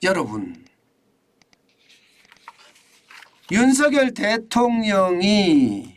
여러분, 윤석열 대통령이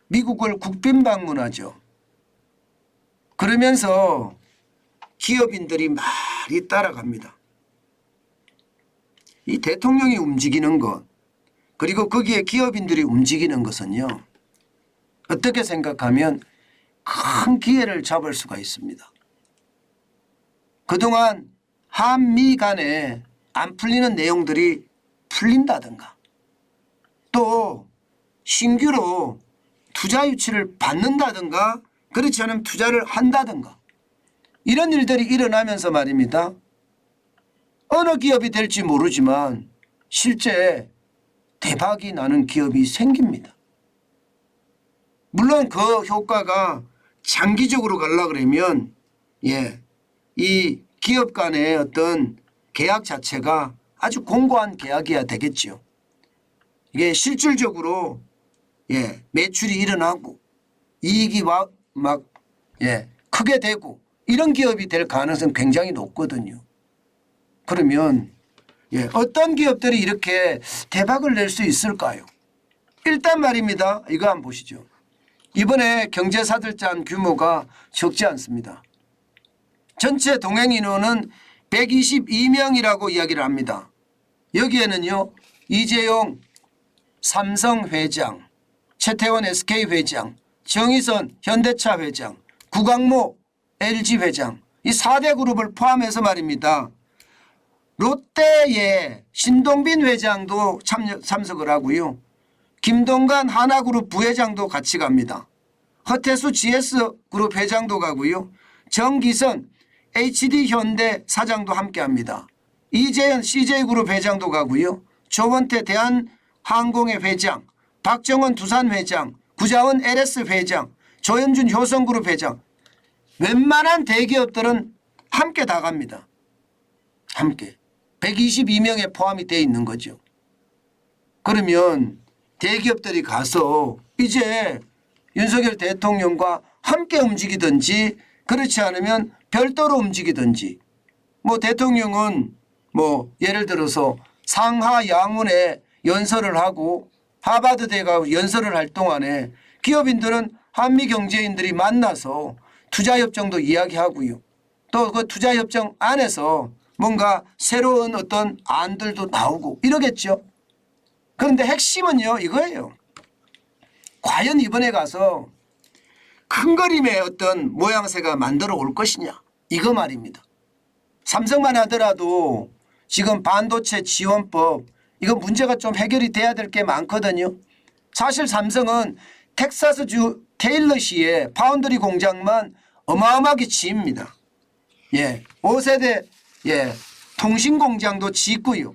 미국을 국빈 방문하죠. 그러면서 기업인들이 많이 따라갑니다. 이 대통령이 움직이는 것, 그리고 거기에 기업인들이 움직이는 것은요, 어떻게 생각하면 큰 기회를 잡을 수가 있습니다. 그동안 한미 간에 안 풀리는 내용들이 풀린다든가, 또 신규로 투자 유치를 받는다든가, 그렇지 않으면 투자를 한다든가, 이런 일들이 일어나면서 말입니다. 어느 기업이 될지 모르지만 실제 대박이 나는 기업이 생깁니다. 물론 그 효과가 장기적으로 가려고 그러면 이 기업 간의 어떤 계약 자체가 아주 공고한 계약이어야 되겠죠. 이게 실질적으로 매출이 일어나고 이익이 막 크게 되고 이런 기업이 될 가능성은 굉장히 높거든요. 그러면 어떤 기업들이 이렇게 대박을 낼 수 있을까요? 일단 말입니다. 이거 한번 보시죠. 이번에 경제사들 짠 규모가 적지 않습니다. 전체 동행 인원은 122명이라고 이야기를 합니다. 여기에는요, 이재용 삼성 회장, 최태원 SK 회장, 정의선 현대차 회장, 구광모 LG 회장, 이 4대 그룹을 포함해서 말입니다. 롯데의 신동빈 회장도 참석을 하고요. 김동관 하나그룹 부회장도 같이 갑니다. 허태수 GS그룹 회장도 가고요. 정기선 HD현대 사장도 함께합니다. 이재현 CJ그룹 회장도 가고요. 조원태 대한항공의 회장, 박정원 두산 회장, 구자원 LS 회장, 조현준 효성그룹 회장, 웬만한 대기업들은 함께 다 갑니다. 함께. 122명에 포함이 되어 있는 거죠. 그러면 대기업들이 가서 이제 윤석열 대통령과 함께 움직이든지, 그렇지 않으면 별도로 움직이든지, 뭐 대통령은 뭐 예를 들어서 상하 양원에 연설을 하고 하버드대 가고 연설을 할 동안에 기업인들은 한미 경제인들이 만나서 투자협정도 이야기하고요. 또 그 투자협정 안에서 뭔가 새로운 어떤 안들도 나오고 이러겠죠. 그런데 핵심은요, 이거예요. 과연 이번에 가서 큰 그림의 어떤 모양새가 만들어 올 것이냐, 이거 말입니다. 삼성만 하더라도 지금 반도체 지원법, 이거 문제가 좀 해결이 돼야 될 게 많거든요. 사실 삼성은 텍사스주 테일러시의 파운드리 공장만 어마어마하게 지입니다. 5세대 통신 공장도 짓고요.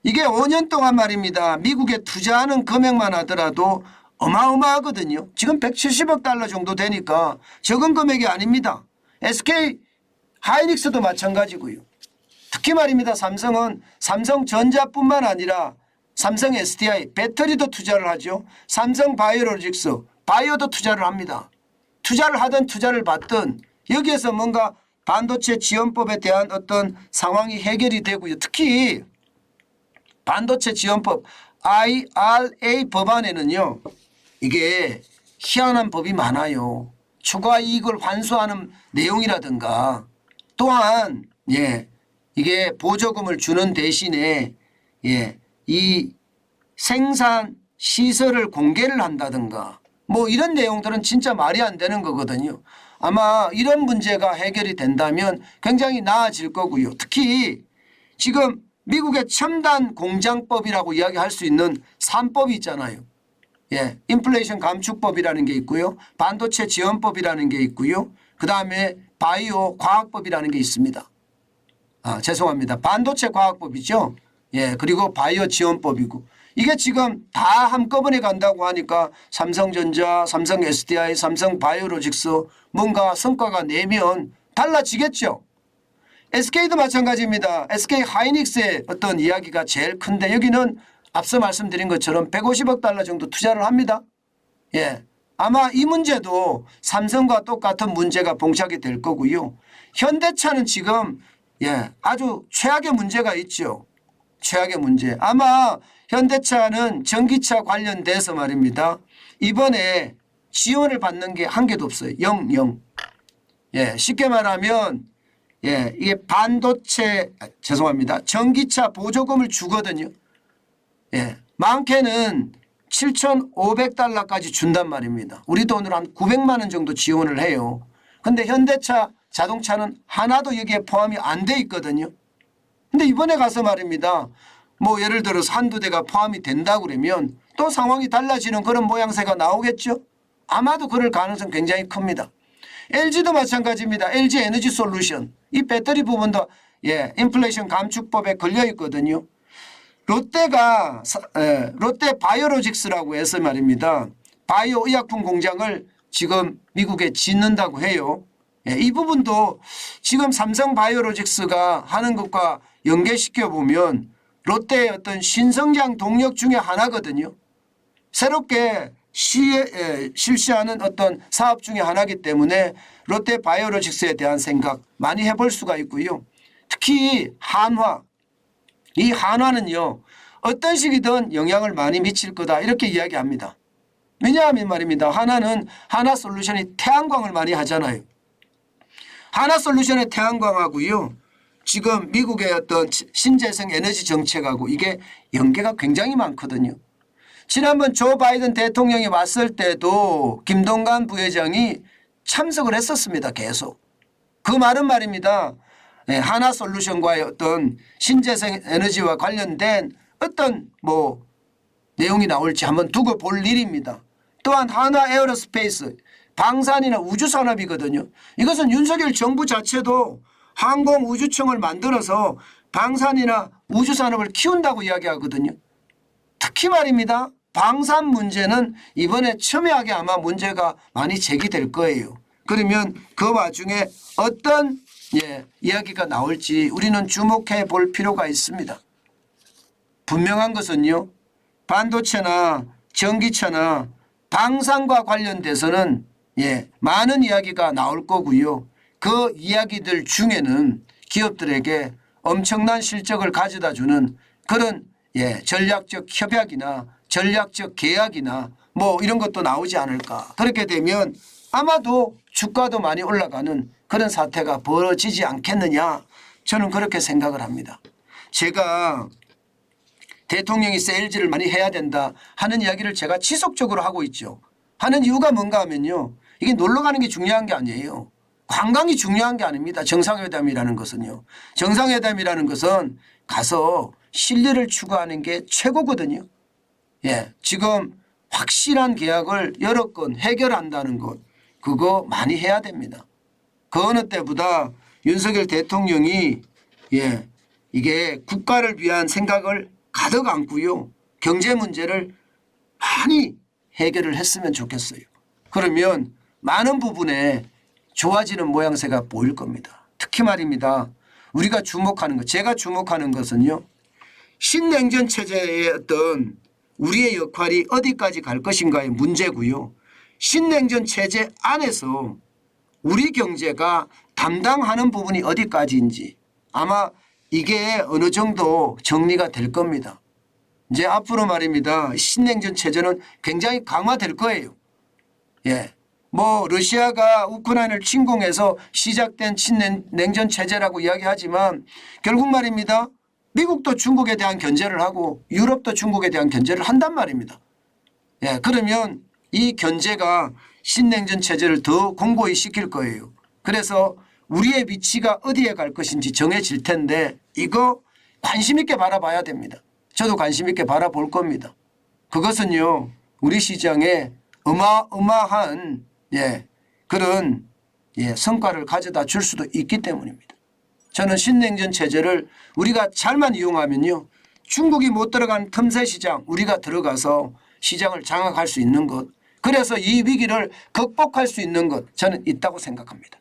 이게 5년 동안 말입니다. 미국에 투자하는 금액만 하더라도 어마어마하거든요. 지금 170억 달러 정도 되니까 적은 금액이 아닙니다. SK 하이닉스도 마찬가지고요. 특히 말입니다. 삼성은 삼성전자뿐만 아니라 삼성 SDI 배터리도 투자를 하죠. 삼성 바이오로직스 바이오도 투자를 합니다. 투자를 하든 투자를 받든 여기에서 뭔가 반도체 지원법에 대한 어떤 상황이 해결이 되고요. 특히 반도체 지원법 IRA 법안에는요, 이게 희한한 법이 많아요. 추가 이익을 환수하는 내용이라든가, 또한 이게 보조금을 주는 대신에 이 생산 시설을 공개를 한다든가, 뭐 이런 내용들은 진짜 말이 안 되는 거거든요. 아마 이런 문제가 해결이 된다면 굉장히 나아질 거고요. 특히 지금 미국의 첨단 공장법이라고 이야기할 수 있는 3법이 있잖아요. 인플레이션 감축법이라는 게 있고요. 반도체 지원법이라는 게 있고요. 그다음에 바이오 과학법이라는 게 있습니다. 죄송합니다. 반도체 과학법이죠. 그리고 바이오 지원법이고, 이게 지금 다 한꺼번에 간다고 하니까 삼성전자, 삼성 SDI, 삼성 바이오로직스 뭔가 성과가 내면 달라지겠죠. SK도 마찬가지입니다. SK 하이닉스의 어떤 이야기가 제일 큰데, 여기는 앞서 말씀드린 것처럼 150억 달러 정도 투자를 합니다. 아마 이 문제도 삼성과 똑같은 문제가 봉착이 될 거고요. 현대차는 지금 아주 최악의 문제가 있죠. 최악의 문제. 아마 현대차는 전기차 관련돼서 말입니다. 이번에 지원을 받는 게 한 개도 없어요. 영. 쉽게 말하면 이게 죄송합니다. 전기차 보조금을 주거든요. 많게는 7,500달러까지 준단 말입니다. 우리 돈으로 한 900만 원 정도 지원을 해요. 근데 현대차 자동차는 하나도 여기에 포함이 안 돼 있거든요. 근데 이번에 가서 말입니다. 뭐 예를 들어서 한두 대가 포함이 된다고 그러면 또 상황이 달라지는 그런 모양새가 나오겠죠. 아마도 그럴 가능성 굉장히 큽니다. LG도 마찬가지입니다. LG 에너지 솔루션. 이 배터리 부분도 인플레이션 감축법에 걸려 있거든요. 롯데 바이오로직스라고 해서 말입니다. 바이오 의약품 공장을 지금 미국에 짓는다고 해요. 이 부분도 지금 삼성 바이오로직스가 하는 것과 연계시켜 보면 롯데의 어떤 신성장 동력 중에 하나거든요. 새롭게 실시하는 어떤 사업 중에 하나이기 때문에 롯데 바이오로직스에 대한 생각 많이 해볼 수가 있고요. 특히 한화. 이 한화는요. 어떤 식이든 영향을 많이 미칠 거다 이렇게 이야기합니다. 왜냐하면 말입니다. 하나솔루션이 태양광을 많이 하잖아요. 하나솔루션의 태양광하고요. 지금 미국의 어떤 신재생 에너지 정책하고 이게 연계가 굉장히 많거든요. 지난번 조 바이든 대통령이 왔을 때도 김동관 부회장이 참석을 했었습니다. 계속. 그 말은 말입니다. 하나솔루션과의 어떤 신재생 에너지와 관련된 어떤 내용이 나올지 한번 두고 볼 일입니다. 또한 하나 에어로스페이스 방산이나 우주산업이거든요. 이것은 윤석열 정부 자체도 항공우주청을 만들어서 방산이나 우주산업을 키운다고 이야기하거든요. 특히 말입니다. 방산 문제는 이번에 첨예하게 아마 문제가 많이 제기될 거예요. 그러면 그 와중에 어떤 이야기가 나올지 우리는 주목해 볼 필요가 있습니다. 분명한 것은요. 반도체나 전기차나 방산과 관련돼서는 많은 이야기가 나올 거고요. 그 이야기들 중에는 기업들에게 엄청난 실적을 가져다 주는 그런 전략적 협약이나 전략적 계약이나 이런 것도 나오지 않을까. 그렇게 되면 아마도 주가도 많이 올라가는 그런 사태가 벌어지지 않겠느냐. 저는 그렇게 생각을 합니다. 제가 대통령이 세일즈를 많이 해야 된다 하는 이야기를 제가 지속적으로 하고 있죠. 하는 이유가 뭔가 하면요. 이게 놀러 가는 게 중요한 게 아니에요. 관광이 중요한 게 아닙니다. 정상회담이라는 것은요. 정상회담이라는 것은 가서 실리를 추구하는 게 최고거든요. 지금 확실한 계약을 여러 건 해결한다는 것 그거 많이 해야 됩니다. 그 어느 때보다 윤석열 대통령이 이게 국가를 위한 생각을 가득 안고요. 경제 문제를 많이 해결을 했으면 좋겠어요. 그러면 많은 부분에 좋아지는 모양새가 보일 겁니다. 특히 말입니다. 우리가 주목하는 것, 제가 주목하는 것은요. 신냉전 체제의 어떤 우리의 역할이 어디까지 갈 것인가의 문제고요. 신냉전 체제 안에서 우리 경제가 담당하는 부분이 어디까지인지 아마 이게 어느 정도 정리가 될 겁니다. 이제 앞으로 말입니다. 신냉전 체제는 굉장히 강화될 거예요. 러시아가 우크라이나를 침공해서 시작된 신냉전 체제라고 이야기하지만 결국 말입니다. 미국도 중국에 대한 견제를 하고 유럽도 중국에 대한 견제를 한단 말입니다. 그러면 이 견제가 신냉전 체제를 더 공고히 시킬 거예요. 그래서 우리의 위치가 어디에 갈 것인지 정해질 텐데 이거 관심 있게 바라봐야 됩니다. 저도 관심 있게 바라볼 겁니다. 그것은요. 우리 시장에 어마어마한 그런 성과를 가져다 줄 수도 있기 때문입니다. 저는 신냉전 체제를 우리가 잘만 이용하면요. 중국이 못 들어간 틈새 시장 우리가 들어가서 시장을 장악할 수 있는 것 그래서 이 위기를 극복할 수 있는 것 저는 있다고 생각합니다.